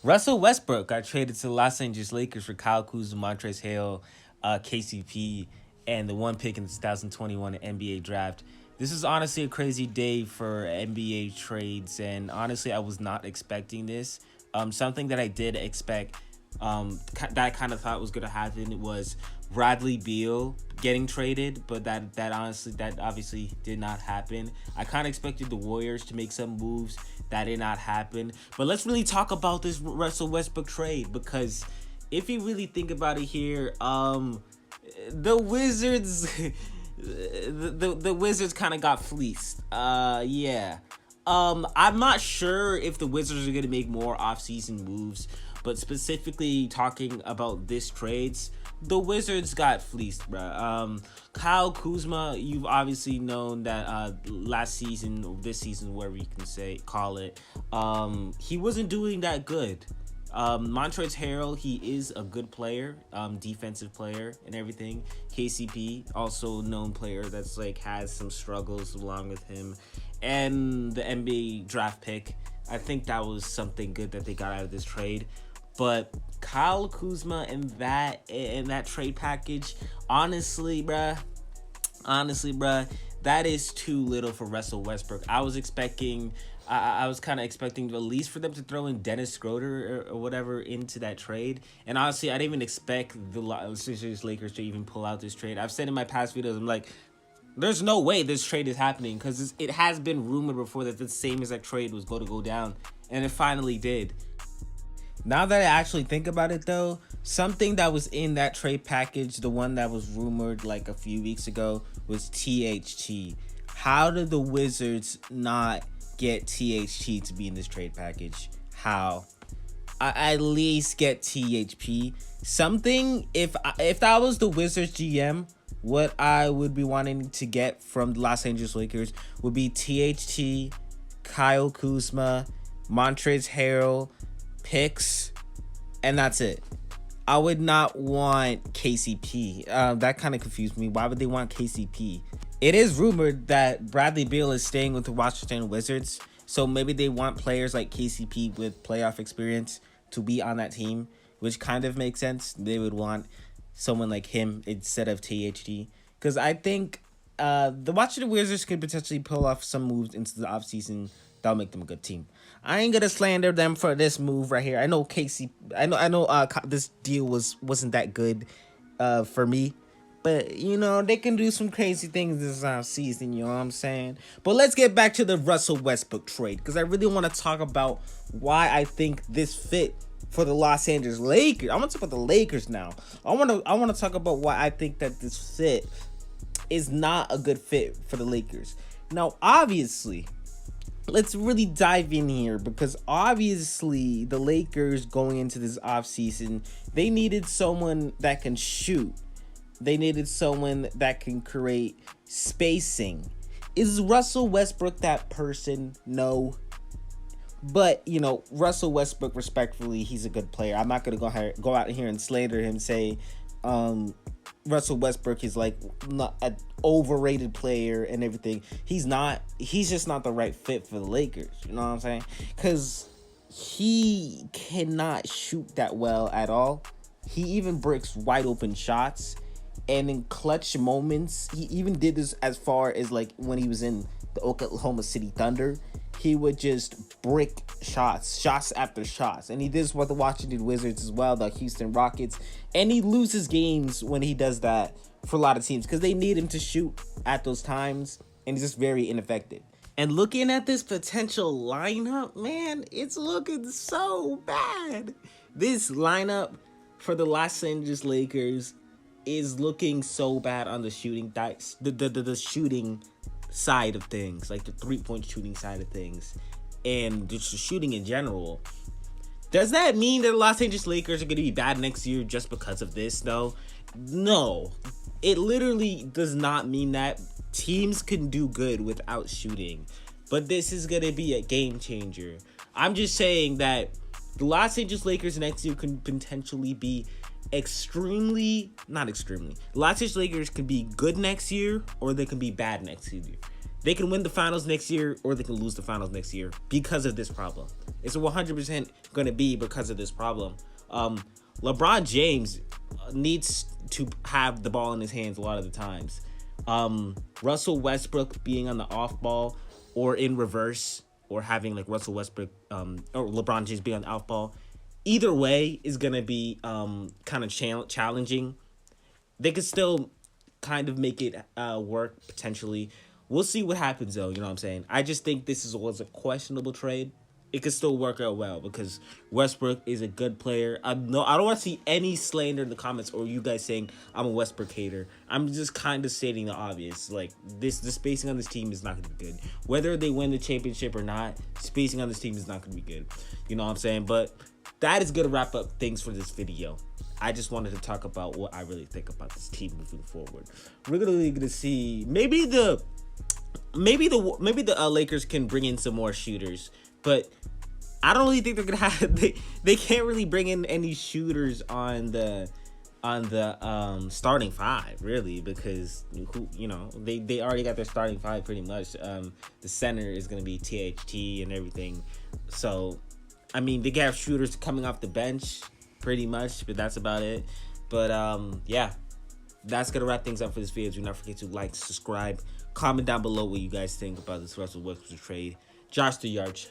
Russell Westbrook got traded to the Los Angeles Lakers for Kyle Kuzma, Montrezl Harrell, KCP, and the one pick in the 2021 NBA draft. This is honestly a crazy day for NBA trades, and honestly, I was not expecting this. Something that I did expect, that I kind of thought was going to happen was Bradley Beal getting traded, but that obviously did not happen. I kind of expected the Warriors to make some moves. That did not happen. But let's really talk about this Russell Westbrook trade, because if you really think about it here, the Wizards the Wizards kind of got fleeced. Yeah. I'm not sure if the Wizards are gonna make more offseason moves, but specifically talking about this trades, the Wizards got fleeced, bro. Kyle Kuzma, you've obviously known that last season, or this season, whatever you can call it, he wasn't doing that good. Montrezl Harrell, he is a good player, defensive player and everything. KCP, also known player that's like has some struggles along with him, and the NBA draft pick. I think that was something good that they got out of this trade. But Kyle Kuzma and that trade package, honestly, bruh, that is too little for Russell Westbrook. I was kind of expecting at least for them to throw in Dennis Schroeder or whatever into that trade. And honestly, I didn't even expect the Los Angeles Lakers to even pull out this trade. I've said in my past videos, I'm like, there's no way this trade is happening, because it has been rumored before that the same exact trade was going to go down, and it finally did. Now that I actually think about it, though, something that was in that trade package, the one that was rumored like a few weeks ago, was THT. How did the Wizards not get THT to be in this trade package? How? At least get THP. Something, if that was the Wizards GM, what I would be wanting to get from the Los Angeles Lakers would be THT, Kyle Kuzma, Montrezl Harrell, picks, and that's it. I would not want KCP. That kind of confused me. Why would they want KCP? It is rumored that Bradley Beal is staying with the Washington Wizards, so maybe they want players like KCP with playoff experience to be on that team, which kind of makes sense. They would want someone like him instead of THD, because I think the Washington Wizards could potentially pull off some moves into the offseason that'll make them a good team. I ain't gonna slander them for this move right here. I know this deal wasn't that good for me, but they can do some crazy things this season, you know what I'm saying? But let's get back to the Russell Westbrook trade, because I really want to talk about why I think this fit for the Los Angeles Lakers. I want to talk about the Lakers now. I want to talk about why I think that this fit is not a good fit for the Lakers. Now, obviously, let's really dive in here, because obviously the Lakers going into this offseason, they needed someone that can shoot. They needed someone that can create spacing. Is Russell Westbrook that person? No. But, Russell Westbrook, respectfully, he's a good player. I'm not going to go out here and slander him, say Russell Westbrook is like not an overrated player and everything. He's not. He's just not the right fit for the Lakers. You know what I'm saying? Because he cannot shoot that well at all. He even breaks wide open shots. And in clutch moments, he even did this as far as like when he was in the Oklahoma City Thunder. He would just brick shots after shots. And he did this with the Washington Wizards as well, the Houston Rockets. And he loses games when he does that for a lot of teams, because they need him to shoot at those times. And he's just very ineffective. And looking at this potential lineup, man, it's looking so bad. This lineup for the Los Angeles Lakers is looking so bad on the shooting dice, the shooting side of things, like the 3-point shooting side of things, and just the shooting in general. Does that mean that the Los Angeles Lakers are going to be bad next year just because of this, though? No, it literally does not mean that. Teams can do good without shooting, but this is going to be a game changer. I'm just saying that the Los Angeles Lakers next year can potentially be not extremely. Los Angeles Lakers can be good next year, or they can be bad next year. They can win the finals next year or they can lose the finals next year because of this problem. It's 100% going to be because of this problem. LeBron James needs to have the ball in his hands a lot of the times. Russell Westbrook being on the off ball or in reverse, or having like Russell Westbrook or LeBron James being on the off ball, either way is going to be kind of challenging. They could still kind of make it work potentially. We'll see what happens though. You know what I'm saying? I just think was a questionable trade. It could still work out well because Westbrook is a good player. I don't want to see any slander in the comments or you guys saying I'm a Westbrook hater. I'm just kind of stating the obvious. Like the spacing on this team is not going to be good. Whether they win the championship or not, spacing on this team is not going to be good. You know what I'm saying? But that is going to wrap up things for this video. I just wanted to talk about what I really think about this team moving forward. We're really going to see maybe the Lakers can bring in some more shooters, but I don't really think they're gonna have. They can't really bring in any shooters on the starting five really, because they already got their starting five pretty much. The center is gonna be THT and everything, so I mean they have shooters coming off the bench pretty much, but that's about it. But yeah, that's gonna wrap things up for this video. Do not forget to like, subscribe, comment down below what you guys think about this Russell Westbrook trade. Josh the Yarch.